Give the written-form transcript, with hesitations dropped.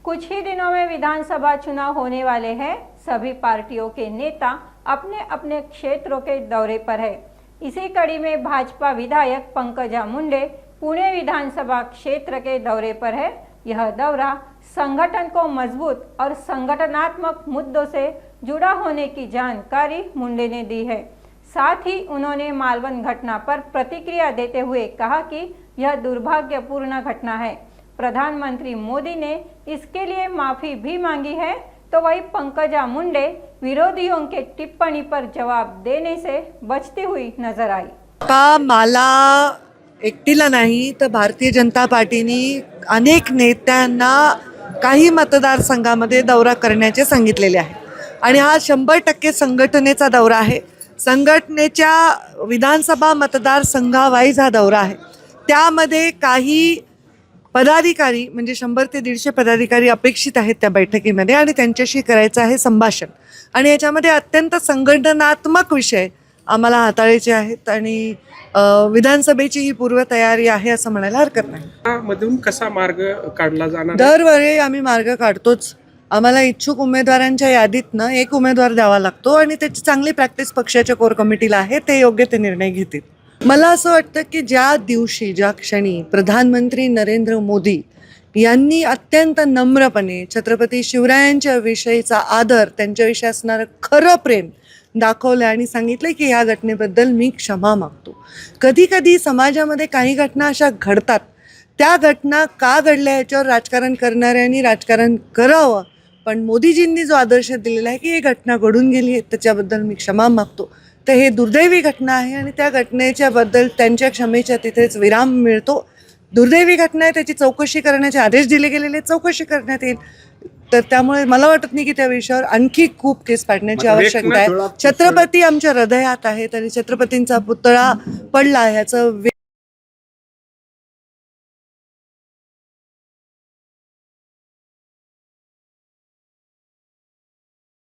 कुछ ही दिनों में विधानसभा चुनाव होने वाले हैं। सभी पार्टियों के नेता अपने अपने क्षेत्रों के दौरे पर है। इसी कड़ी में भाजपा विधायक पंकजा मुंडे पुणे विधानसभा क्षेत्र के दौरे पर है। यह दौरा संगठन को मजबूत और संगठनात्मक मुद्दों से जुड़ा होने की जानकारी मुंडे ने दी है। साथ ही उन्होंने मालवन घटना पर प्रतिक्रिया देते हुए कहा कि यह दुर्भाग्यपूर्ण घटना है। प्रधानमंत्री मोदी ने इसके लिए माफी भी मांगी है, तो वही पंकजा मुंडे विरोधियों के टिप्पणी पर जवाब देने से बचती हुई नजर आई। का मला एकटीला नाही तर भारतीय जनता पार्टीने अनेक नेत्यांना काही मतदारसंघामध्ये दौरा करण्याचे सांगितलेले आहे आणि हा 100% संघटनेचा दौरा आहे। संघटनेच्या विधानसभा मतदारसंघावाईज हा दौरा आहे। त्यामध्ये काही पदाधिकारी म्हणजे 100 ते 150 पदाधिकारी अपेक्षित आहेत त्या बैठकीमध्ये आणि त्यांच्याशी करायचं आहे संभाषण आणि याच्यामध्ये अत्यंत संघटनात्मक विषय आम्हाला हाताळायचे आहेत आणि विधानसभेची ही पूर्वतयारी आहे असं म्हणायला हरकत नाही। मधून कसा मार्ग काढला जाणार? दरवेळी आम्ही मार्ग काढतोच। आम्हाला इच्छुक उमेदवारांच्या यादीतनं एक उमेदवार द्यावा लागतो आणि त्याची चांगली प्रॅक्टिस पक्षाच्या कोर कमिटीला आहे, ते योग्य ते निर्णय घेतील। मला असं वाटतं की ज्या दिवशी ज्या क्षणी प्रधानमंत्री नरेंद्र मोदी यांनी अत्यंत नम्रपणे छत्रपती शिवरायांच्या विषयीचा आदर, त्यांच्याविषयी असणारं खरं प्रेम दाखवलं आणि सांगितलं की ह्या घटनेबद्दल मी क्षमा मागतो। कधी कधी समाजामध्ये काही घटना अशा घडतात, त्या घटना का घडल्या याच्यावर राजकारण करणाऱ्यांनी राजकारण करावं, पण मोदीजींनी जो आदर्श दिलेला आहे की ही घटना घडून गेली आहे त्याच्याबद्दल मी क्षमा मागतो। तर हे दुर्दैवी घटना आहे आणि त्या घटनेच्या बद्दल त्यांच्या क्षमेच्या तिथेच विराम मिळतो। दुर्दैवी घटना आहे, त्याची चौकशी करण्याचे आदेश दिले गेलेले, चौकशी करण्यात येईल। तर त्यामुळे मला वाटत नाही की त्या विषयावर आणखी खूप केस पाडण्याची आवश्यकता आहे। छत्रपती आमच्या हृदयात आहेत आणि छत्रपतींचा पुतळा पडला ह्याचं